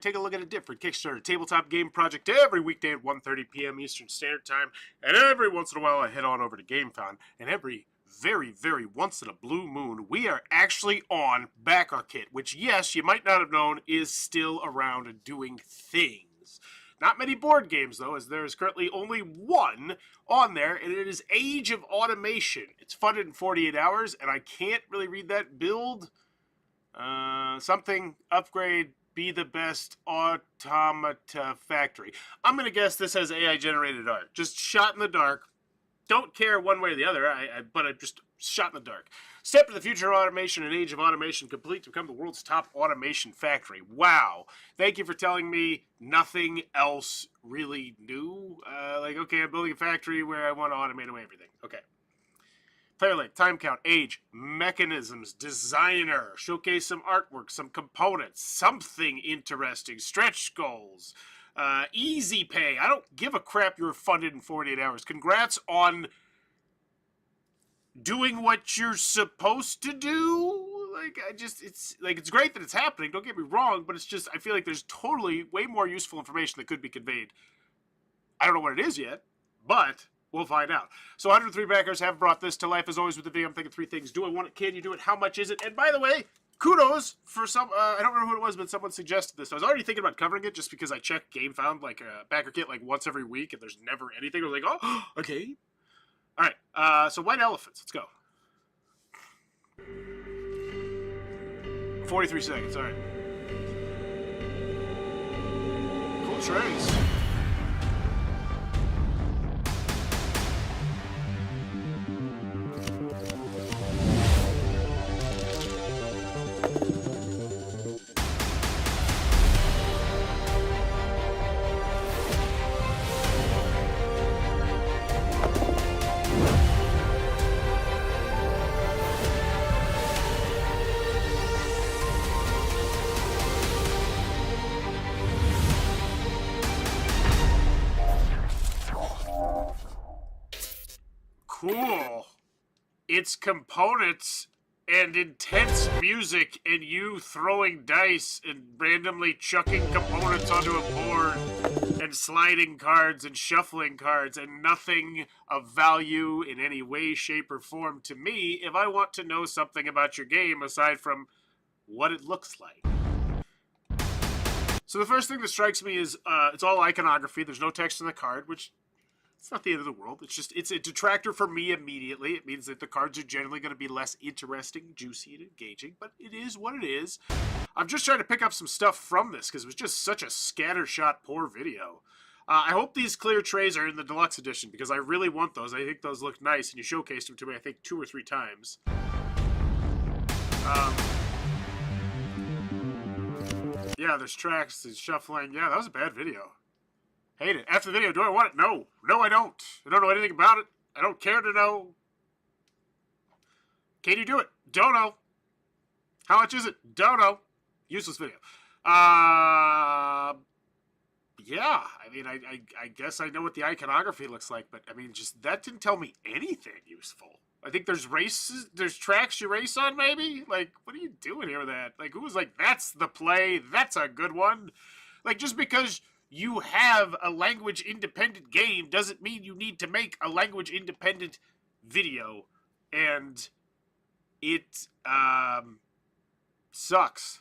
Take a look at a different Kickstarter tabletop game project every weekday at 1:30 p.m. Eastern Standard Time, and every once in a while I head on over to Gamefound, and every very once in a blue moon, we are actually on Backer Kit, which, yes, you might not have known, is still around and doing things. Not many board games, though, as there is currently only one on there, and it is Age of Automation. It's funded in 48 hours, and I can't really read that. Build, something, upgrade, be the best automata factory. I'm going to guess this has AI-generated art. Just shot in the dark. Don't care one way or the other, but I just shot in the dark. Step to the future of automation and Age of Automation complete to become the world's top automation factory. Wow. Thank you for telling me nothing else really new. Okay, I'm building a factory where I want to automate away everything. Okay. Player length, time count, age, mechanisms, designer, showcase some artwork, some components, something interesting, stretch goals, easy pay. I don't give a crap you're funded in 48 hours. Congrats on doing what you're supposed to do. It's great that it's happening, don't get me wrong, but it's just, I feel like there's totally way more useful information that could be conveyed. I don't know what it is yet, but we'll find out. So 103 backers have brought this to life. As always with the video, I'm thinking three things. Do I want it? Can you do it? How much is it? And by the way, kudos for some, I don't remember who it was, but someone suggested this. I was already thinking about covering it just because I check Gamefound, Backer Kit, once every week, and there's never anything. I was like, oh, okay. All right, so White Elephants. Let's go. 43 seconds, all right. Cool trays. Cool. It's components and intense music and you throwing dice and randomly chucking components onto a board and sliding cards and shuffling cards and nothing of value in any way, shape, or form to me if I want to know something about your game aside from what it looks like. So the first thing that strikes me is it's all iconography. There's no text on the card, which it's not the end of the world. It's just, it's a detractor for me immediately. It means that the cards are generally going to be less interesting, juicy, and engaging, but it is what it is. I'm just trying to pick up some stuff from this because it was just such a scattershot, poor video. I hope these clear trays are in the deluxe edition because I really want those. I think those look nice, and you showcased them to me, I think, 2 or 3 times. Yeah, there's tracks, there's shuffling. Yeah, that was a bad video. Hate it. After the video, do I want it? No. No, I don't. I don't know anything about it. I don't care to know. Can you do it? Don't know. How much is it? Don't know. Useless video. Yeah. I mean, I guess I know what the iconography looks like, but I mean, just that didn't tell me anything useful. I think there's races, there's tracks you race on, maybe? Like, what are you doing here with that? Like, who was like, that's the play, that's a good one? Like, just because you have a language-independent game doesn't mean you need to make a language-independent video. And it, sucks.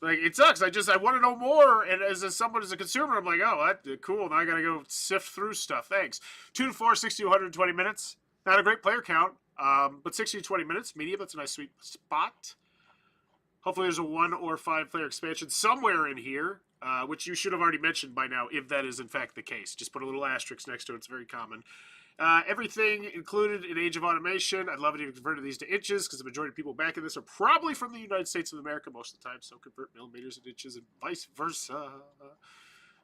Like, it sucks. I want to know more. And as someone, as a consumer, I'm like, oh, that's cool. Now I got to go sift through stuff. Thanks. 2 to 4, 60 to 120 minutes. Not a great player count, but 60 to 20 minutes. Medium, that's a nice sweet spot. Hopefully there's a 1 or 5 player expansion somewhere in here. Which you should have already mentioned by now, if that is in fact the case. Just put a little asterisk next to it. It's very common. Everything included in Age of Automation. I'd love it if you converted these to inches, because the majority of people backing this are probably from the United States of America most of the time, so convert millimeters and inches and vice versa.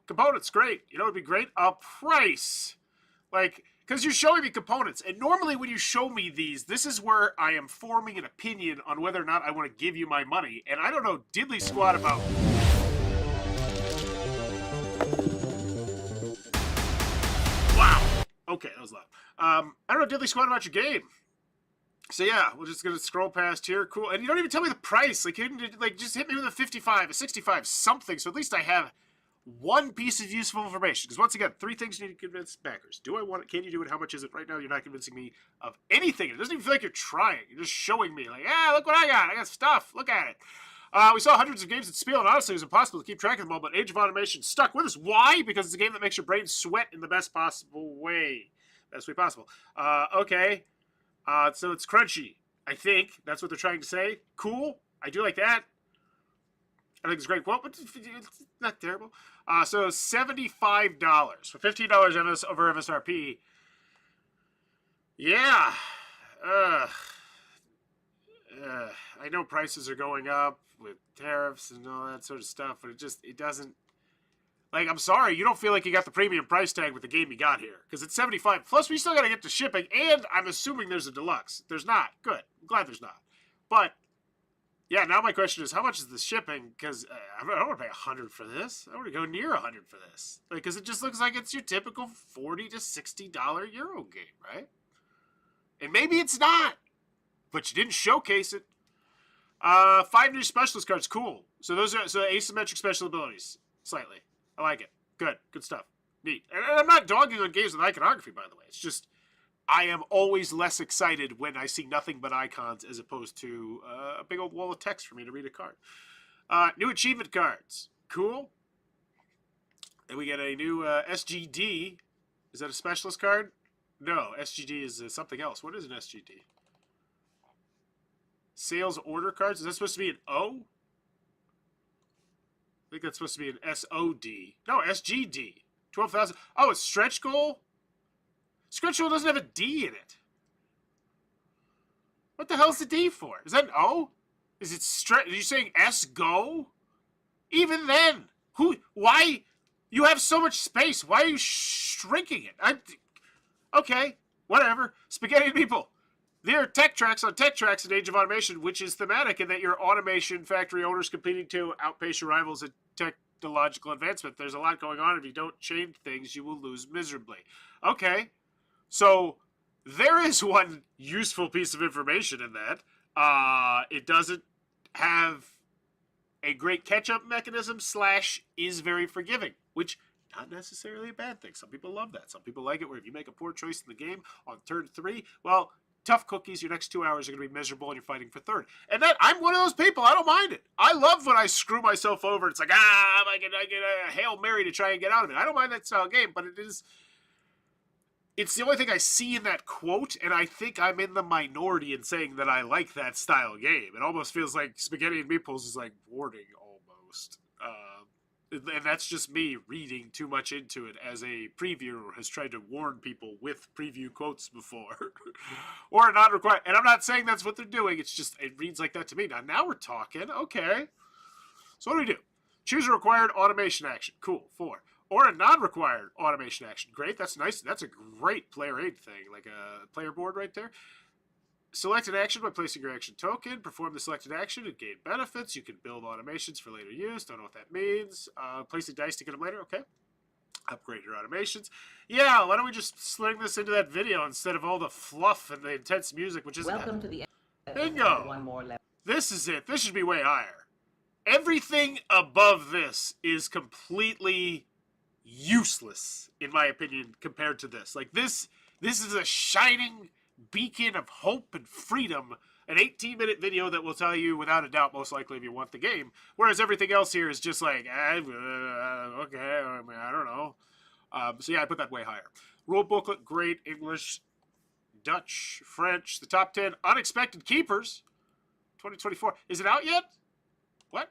Components, great. You know what would be great? A price. Because you're showing me components, and normally when you show me these, this is where I am forming an opinion on whether or not I want to give you my money, and I don't know diddly squat about... Okay, that was loud. I don't know diddly squat about your game. So yeah, we're just gonna scroll past here. Cool, and you don't even tell me the price. Like, you didn't, like, just hit me with a 55, a 65, something. So at least I have one piece of useful information. Because once again, 3 things you need to convince backers. Do I want it? Can you do it? How much is it? Right now, you're not convincing me of anything. It doesn't even feel like you're trying. You're just showing me, like, yeah, look what I got. I got stuff. Look at it. We saw hundreds of games at Spiel, and honestly, it was impossible to keep track of them all. But Age of Automation stuck with us. Why? Because it's a game that makes your brain sweat in the best possible way. Best way possible. Okay. So it's crunchy. I think that's what they're trying to say. Cool. I do like that. I think it's a great quote, but it's not terrible. So $75 for $15 over MSRP. Yeah. I know prices are going up with tariffs and all that sort of stuff, but it doesn't. Like, I'm sorry, you don't feel like you got the premium price tag with the game you got here. Because it's 75. Plus, we still got to get to shipping, and I'm assuming there's a deluxe. There's not. Good. I'm glad there's not. But, yeah, now my question is, how much is the shipping? Because I don't want to pay $100 for this. I want to go near $100 for this. Because it just looks like it's your typical $40 to $60 Euro game, right? And maybe it's not. But you didn't showcase it. 5 new specialist cards. Cool. So those are asymmetric special abilities. Slightly. I like it. Good stuff. Neat. And I'm not dogging on games with iconography, by the way. It's just I am always less excited when I see nothing but icons as opposed to a big old wall of text for me to read a card. New achievement cards. Cool. And we get a new SGD. Is that a specialist card? No, SGD is something else. What is an SGD? Sales order cards. Is that supposed to be an O? I think that's supposed to be an SOD. No, SGD. 12,000. Oh, it's stretch goal? Stretch goal doesn't have a D in it. What the hell's the D for? Is that an O? Is it stretch? Are you saying S go? Even then, why? You have so much space. Why are you shrinking it? Okay, whatever. Spaghetti people. There are tech tracks on tech tracks in Age of Automation, which is thematic in that your automation factory owners competing to outpace your rivals in technological advancement. There's a lot going on. If you don't change things, you will lose miserably. Okay, so there is one useful piece of information in that. It doesn't have a great catch-up mechanism / is very forgiving, which not necessarily a bad thing. Some people love that. Some people like it where if you make a poor choice in the game on turn 3, well, tough cookies, your next 2 hours are going to be miserable and you're fighting for third. And that I'm one of those people. I don't mind it. I love when I screw myself over. It's like, I get a Hail Mary to try and get out of it. I don't mind that style of game, but it's the only thing I see in that quote, and I think I'm in the minority in saying that I like that style game. It almost feels like Spaghetti and Meatballs is like warning almost. And that's just me reading too much into it as a previewer has tried to warn people with preview quotes before. Or not required. And I'm not saying that's what they're doing. It's just, it reads like that to me. Now we're talking. Okay. So what do we do? Choose a required automation action. Cool. 4. Or a non-required automation action. Great. That's nice. That's a great player aid thing. Like a player board right there. Select an action by placing your action token. Perform the selected action and gain benefits. You can build automations for later use. Don't know what that means. Placing dice to get them later. Okay. Upgrade your automations. Yeah, why don't we just sling this into that video instead of all the fluff and the intense music, which isn't. Welcome to the bingo. One more level. This is it. This should be way higher. Everything above this is completely useless, in my opinion, compared to this. Like this is a shining beacon of hope and freedom, an 18-minute video that will tell you without a doubt most likely if you want the game, whereas everything else here is just like okay, I don't know. So yeah, I put that way higher. Rule booklet, great. English, Dutch, French. The top 10 unexpected keepers 2024. Is it out yet? What?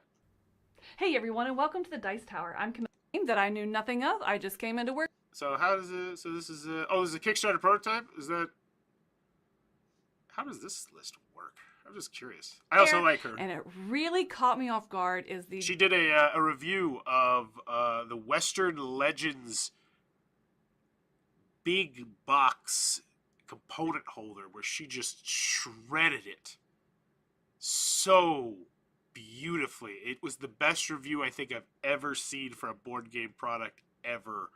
Hey everyone, and welcome to the Dice Tower. I'm Camille, that I knew nothing of. I just came into work. So how does it? So this is this is a Kickstarter prototype. Is that? How does this list work? I'm just curious. I also like her. And it really caught me off guard is the... She did a review of the Western Legends big box component holder where she just shredded it so beautifully. It was the best review I think I've ever seen for a board game product ever.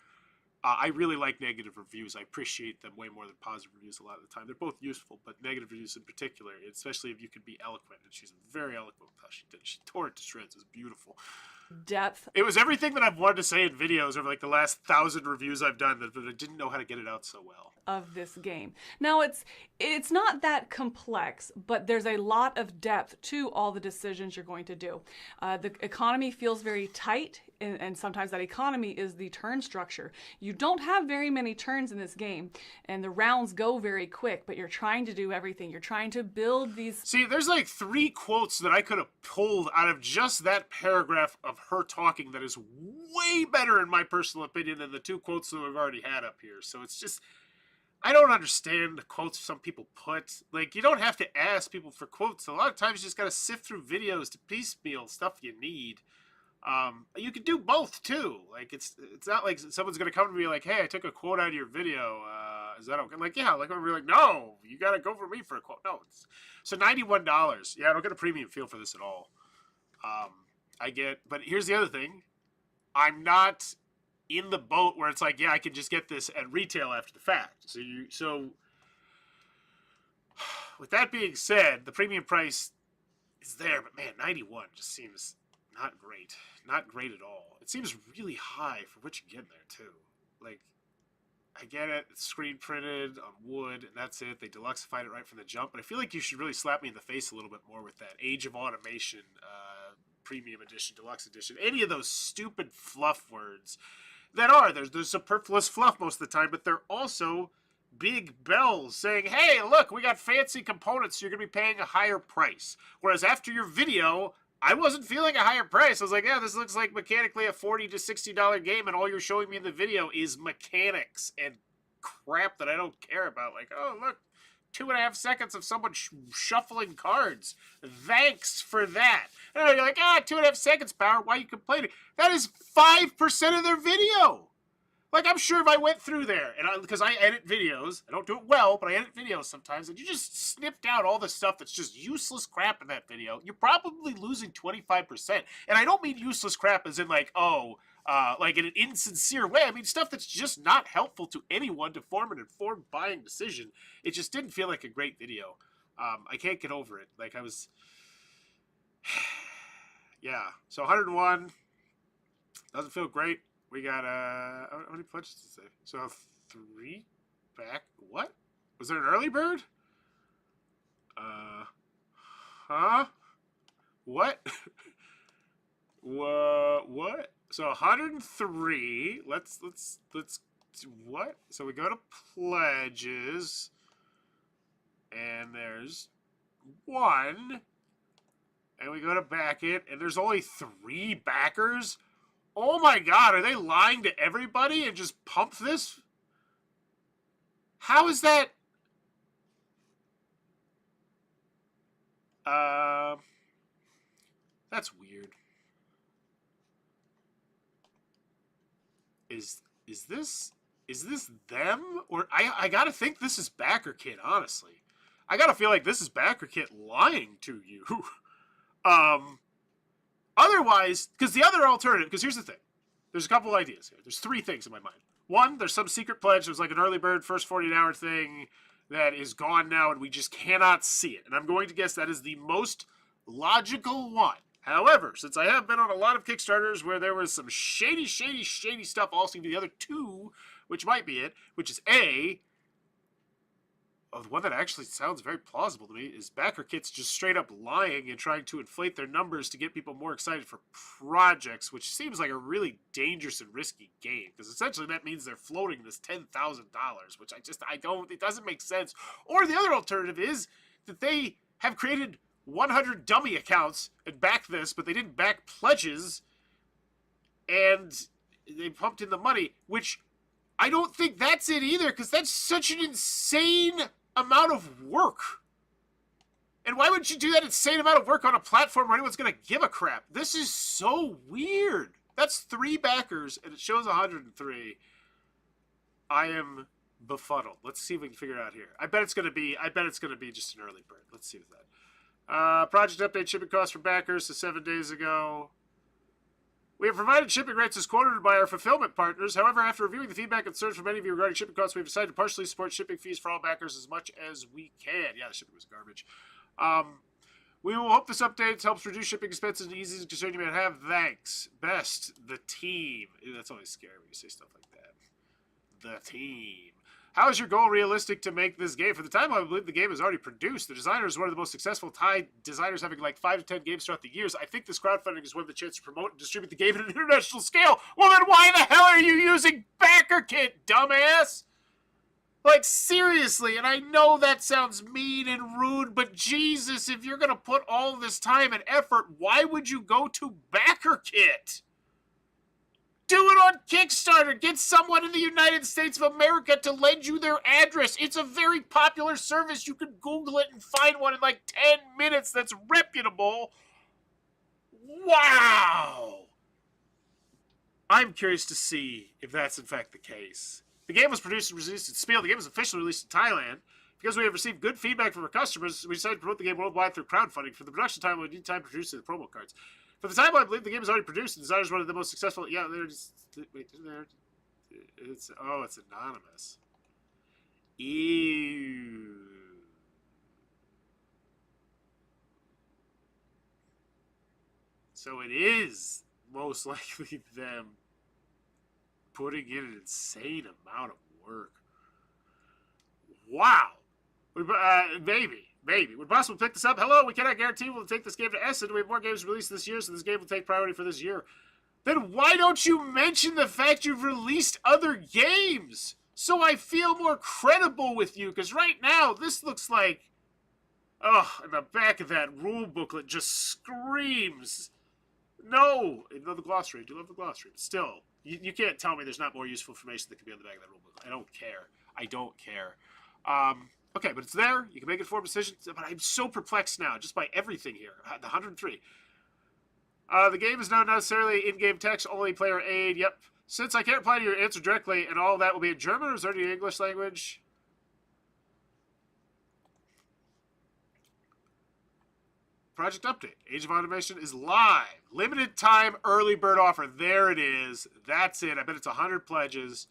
I really like negative reviews. I appreciate them way more than positive reviews a lot of the time. They're both useful, but negative reviews in particular, especially if you can be eloquent. And she's very eloquent with how she did it. She tore it to shreds. It was beautiful. Depth. It was everything that I've wanted to say in videos over like the last 1,000 reviews I've done, but I didn't know how to get it out so well. Of this game. Now it's not that complex, but there's a lot of depth to all the decisions you're going to do. The economy feels very tight, and sometimes that economy is the turn structure. You don't have very many turns in this game, and the rounds go very quick, but you're trying to do everything. You're trying to build these... See, there's like 3 quotes that I could have pulled out of just that paragraph of her talking that is way better, in my personal opinion, than the 2 quotes that we've already had up here. So it's just... I don't understand the quotes some people put. Like, you don't have to ask people for quotes. A lot of times you just got to sift through videos to piecemeal stuff you need. You can do both, too. Like, it's not like someone's going to come to me like, hey, I took a quote out of your video. Is that okay? Like, yeah. Like, I'm going to be like, no, you got to go for me for a quote. No. So $91. Yeah, I don't get a premium feel for this at all. But here's the other thing. I'm not in the boat where it's like, yeah, I can just get this at retail after the fact. So with that being said, the premium price is there, but man, 91 just seems not great. Not great at all. It seems really high for what you get there too. Like, I get it, it's screen printed on wood, and that's it. They deluxified it right from the jump, but I feel like you should really slap me in the face a little bit more with that Age of Automation premium edition, deluxe edition, any of those stupid fluff words that are, there's superfluous fluff most of the time, but they're also big bells saying, hey, look, we got fancy components, so you're going to be paying a higher price. Whereas after your video, I wasn't feeling a higher price. I was like, yeah, this looks like mechanically a $40 to $60 game, and all you're showing me in the video is mechanics and crap that I don't care about. Like, oh, look, 2.5 seconds of someone shuffling cards. Thanks for that. And you're like, 2.5 seconds, Power. Why are you complaining? That is 5% of their video. Like, I'm sure if I went through there, and because I edit videos, I don't do it well, but I edit videos sometimes, and you just snipped out all the stuff that's just useless crap in that video, you're probably losing 25%. And I don't mean useless crap as in like, like in an insincere way. I mean stuff that's just not helpful to anyone to form an informed buying decision. It just didn't feel like a great video. I can't get over it. Like, I was... yeah. So 101. Doesn't feel great. We got, how many pledges to say? So 3 back. What? Was there an early bird? Huh? What? What? So 103. Let's, what? So we go to pledges. And there's 1. And we go to back it. And there's only 3 backers. Oh my god, are they lying to everybody and just pump this? How is that? That's weird. Is this them? Or I gotta think this is Backer Kid, honestly. I gotta feel like this is Backer Kid lying to you. Otherwise, because the other alternative, because here's the thing. There's a couple ideas here. There's 3 things in my mind. 1, there's some secret pledge. There's like an early bird first 48-hour thing that is gone now and we just cannot see it. And I'm going to guess that is the most logical one. However, since I have been on a lot of Kickstarters where there was some shady stuff all seem to be the other 2, which might be it, which is A, the one that actually sounds very plausible to me is Backer Kits just straight up lying and trying to inflate their numbers to get people more excited for projects, which seems like a really dangerous and risky game, because essentially that means they're floating this $10,000, which it doesn't make sense. Or the other alternative is that they have created 100 dummy accounts and backed this, but they didn't back pledges, and they pumped in the money, which I don't think that's it either, because that's such an insane amount of work. And why would you do that insane amount of work on a platform where anyone's going to give a crap? This is so weird. That's 3 backers, and it shows 103. I am befuddled. Let's see if we can figure it out here. I bet it's going to be just an early bird. Let's see with that. Project update shipping costs for backers to 7 days ago. We have provided shipping rates as quoted by our fulfillment partners. However, after reviewing the feedback and concerns from many of you regarding shipping costs, we've decided to partially support shipping fees for all backers as much as we can. Yeah, the shipping was garbage. We will hope this update helps reduce shipping expenses and eases concern you may have. Thanks. Best, the team. Ew, that's always scary when you say stuff like that. The team. How is your goal realistic to make this game? For the time I believe the game is already produced. The designer is one of the most successful Thai designers, having like 5 to 10 games throughout the years. I think this crowdfunding is one of the chance to promote and distribute the game at an international scale. Well, then why the hell are you using BackerKit, dumbass? Like, seriously, and I know that sounds mean and rude, but Jesus, if you're going to put all this time and effort, why would you go to BackerKit? Do it on Kickstarter. Get someone in the United States of America to lend you their address. It's a very popular service. You can Google it and find one in like 10 minutes that's reputable. Wow. I'm curious to see if that's in fact the case. The game was produced and released in Spiel. The game was officially released in Thailand. Because we have received good feedback from our customers, we decided to promote the game worldwide through crowdfunding. For the production time, we need time to produce the promo cards. For the time I believe the game is already produced, the designer is one of the most successful. Yeah, there's. Wait, there. It's anonymous. Ew. So it is most likely them putting in an insane amount of work. Wow. Maybe. Would possibly pick this up? Hello, we cannot guarantee we'll take this game to Essen. We have more games released this year, so this game will take priority for this year. Then why don't you mention the fact you've released other games? So I feel more credible with you, because right now, this looks like... Oh, and the back of that rule booklet just screams. No! I love the glossary. I do love the glossary. But still, you can't tell me there's not more useful information that could be on the back of that rule booklet. I don't care. I don't care. Okay, but it's there. You can make informed decisions. But I'm so perplexed now, just by everything here. The 103. The game is not necessarily in-game text, only player aid. Yep. Since I can't reply to your answer directly, and all of that will be in German, or is there any English language? Project update. Age of Automation is live. Limited time early bird offer. There it is. That's it. I bet it's 100 pledges.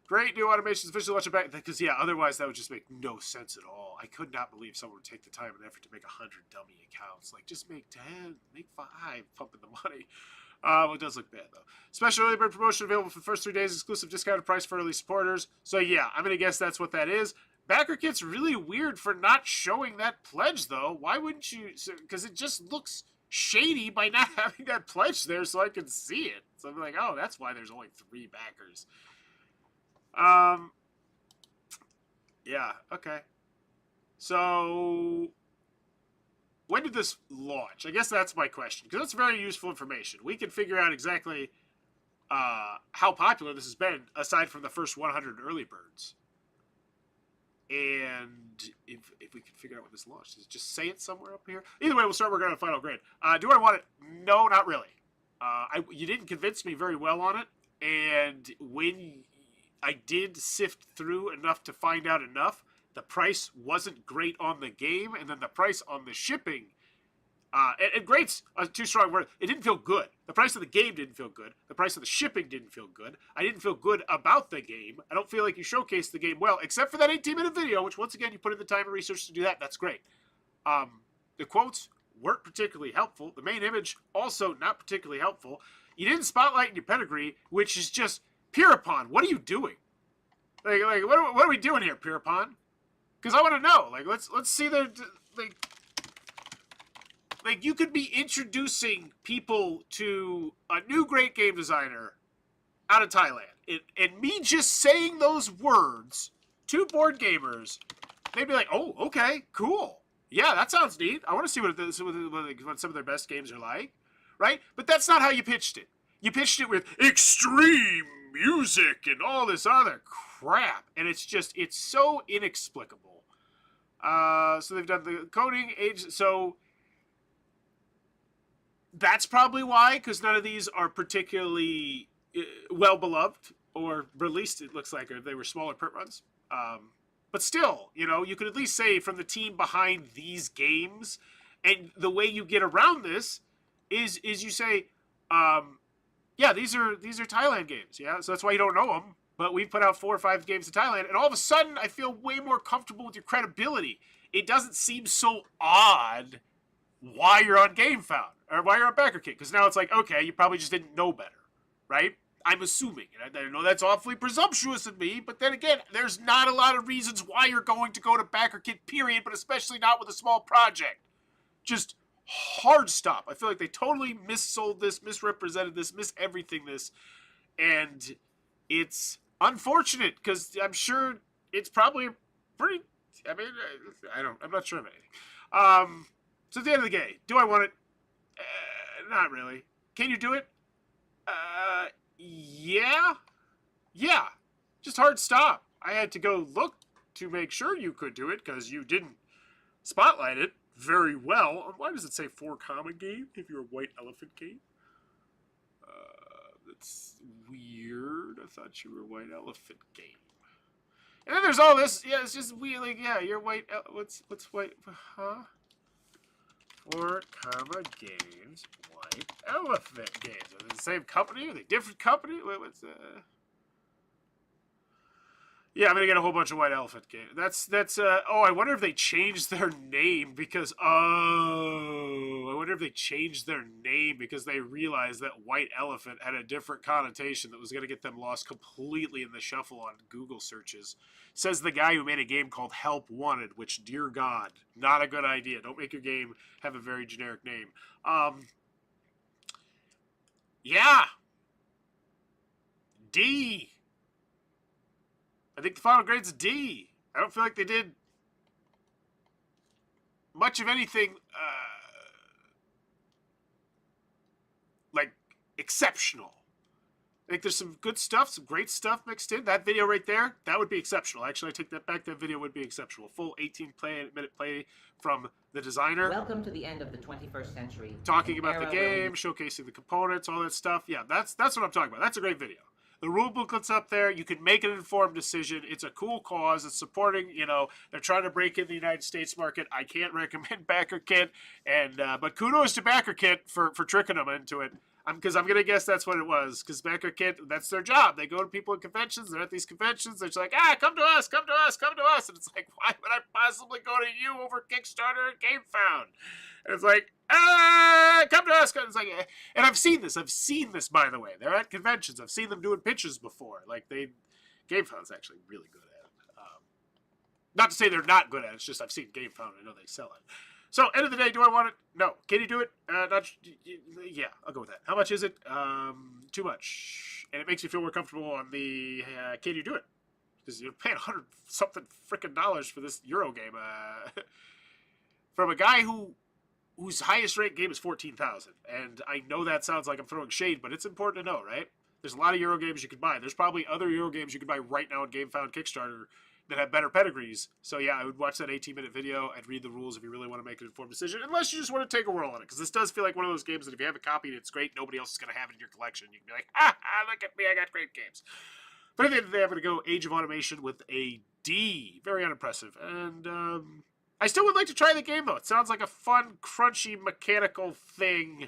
Great new automations officially launching back. Because, yeah, otherwise that would just make no sense at all. I could not believe someone would take the time and effort to make 100 dummy accounts. Like, just make 10, make 5, pumping the money. Well, it does look bad, though. Special early bird promotion available for the first 3 days. Exclusive discounted price for early supporters. So, yeah, I'm going to guess that's what that is. BackerKit's really weird for not showing that pledge, though. Why wouldn't you? Because it just looks shady by not having that pledge there so I can see it. So I'm like, oh, that's why there's only 3 backers. Yeah, okay. So, when did this launch? I guess that's my question, because that's very useful information. We can figure out exactly how popular this has been, aside from the first 100 early birds. And if we can figure out when this launched, does it just say it somewhere up here? Either way, we'll start working on a final grade. Do I want it? No, not really. You didn't convince me very well on it, and when I did sift through enough to find out enough, the price wasn't great on the game, and then the price on the shipping, and great's a too strong word. It didn't feel good. The price of the game didn't feel good. The price of the shipping didn't feel good. I didn't feel good about the game. I don't feel like you showcased the game well, except for that 18-minute video, which once again, you put in the time and research to do that. That's great. The quotes weren't particularly helpful. The main image, also not particularly helpful. You didn't spotlight your pedigree, which is just, Pierpon, what are you doing? Like what are we doing here, Pierpon? Because I want to know. Like, let's see the like you could be introducing people to a new great game designer out of Thailand, and me just saying those words to board gamers, they'd be like, oh, okay, cool, yeah, that sounds neat. I want to see what some of their best games are like, right? But that's not how you pitched it. You pitched it with extreme music and all this other crap, and it's so inexplicable. So they've done the coding age, so that's probably why, because none of these are particularly well beloved or released. It looks like they were smaller print runs, but still, you could at least say from the team behind these games. And the way you get around this is you say, Yeah, these are Thailand games. Yeah, so that's why you don't know them. But we've put out 4 or 5 games in Thailand, and all of a sudden, I feel way more comfortable with your credibility. It doesn't seem so odd why you're on Gamefound or why you're on BackerKit, because now it's like, okay, you probably just didn't know better, right? I'm assuming, and I know that's awfully presumptuous of me, but then again, there's not a lot of reasons why you're going to go to BackerKit, period, but especially not with a small project. Just hard stop. I feel like they totally missold this, misrepresented this, everything this, and it's unfortunate because I'm sure it's probably pretty. I mean, I'm not sure of anything. So at the end of the day, do I want it? Not really. Can you do it? Yeah. Yeah. Just hard stop. I had to go look to make sure you could do it because you didn't spotlight it very well. Why does it say 4 comma game if you're a white elephant game? That's weird. I thought you were a white elephant game. And then there's all this. Yeah, it's just weird. Like, yeah, you're white. What's white? Huh? 4 comma games. White elephant games. Are they the same company? Are they different company? What's Yeah, I'm gonna get a whole bunch of white elephant games. That's. Oh, I wonder if they changed their name because. Oh, I wonder if they changed their name because they realized that white elephant had a different connotation that was gonna get them lost completely in the shuffle on Google searches. Says the guy who made a game called Help Wanted, which, dear God, not a good idea. Don't make your game have a very generic name. Yeah. D. I think the final grade's a D. I don't feel like they did much of anything like exceptional. I think there's some good stuff, some great stuff mixed in. That video right there, that would be exceptional. Actually, I take that back. That video would be exceptional. Full 18-minute play from the designer. Welcome to the end of the 21st century. Talking about the game, showcasing the components, all that stuff. Yeah, that's what I'm talking about. That's a great video. The rule booklet's up there. You can make an informed decision. It's a cool cause. It's supporting, they're trying to break in the United States market. I can't recommend BackerKit, but kudos to BackerKit for tricking them into it. Because I'm going to guess that's what it was. Because BackerKit, that's their job. They go to people at conventions. They're at these conventions. They're just like, come to us, come to us, come to us. And it's like, why would I possibly go to you over Kickstarter and Gamefound? And it's like, come to us. It's like, and I've seen this, by the way. They're at conventions. I've seen them doing pitches before. Gamefound's actually really good at it. Not to say they're not good at it. It's just I've seen Gamefound. I know they sell it. So, end of the day, do I want it? No. Can you do it? Yeah, I'll go with that. How much is it? Too much. And it makes you feel more comfortable on the, can you do it? Because you're paying $100-something frickin' dollars for this Euro game. From a guy whose highest ranked game is 14,000. And I know that sounds like I'm throwing shade, but it's important to know, right? There's a lot of Euro games you could buy. There's probably other Euro games you could buy right now on Gamefound Kickstarter that have better pedigrees. So yeah, I would watch that 18-minute video and read the rules if you really want to make an informed decision, unless you just want to take a whirl on it, because this does feel like one of those games that if you have a copy and it's great, nobody else is going to have it in your collection. You can be like, look at me, I got great games. But at the end of the day, I'm going to go Age of Automation with a D. Very unimpressive. And I still would like to try the game, though. It sounds like a fun, crunchy, mechanical thing.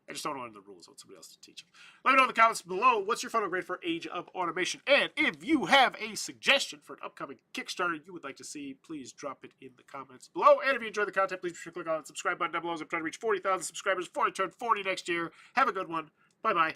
I just don't know the rules. I want somebody else to teach them. Let me know in the comments below what's your final grade for Age of Automation. And if you have a suggestion for an upcoming Kickstarter you would like to see, please drop it in the comments below. And if you enjoy the content, please be sure to click on the subscribe button down below as I'm trying to reach 40,000 subscribers before I turn 40 next year. Have a good one. Bye-bye.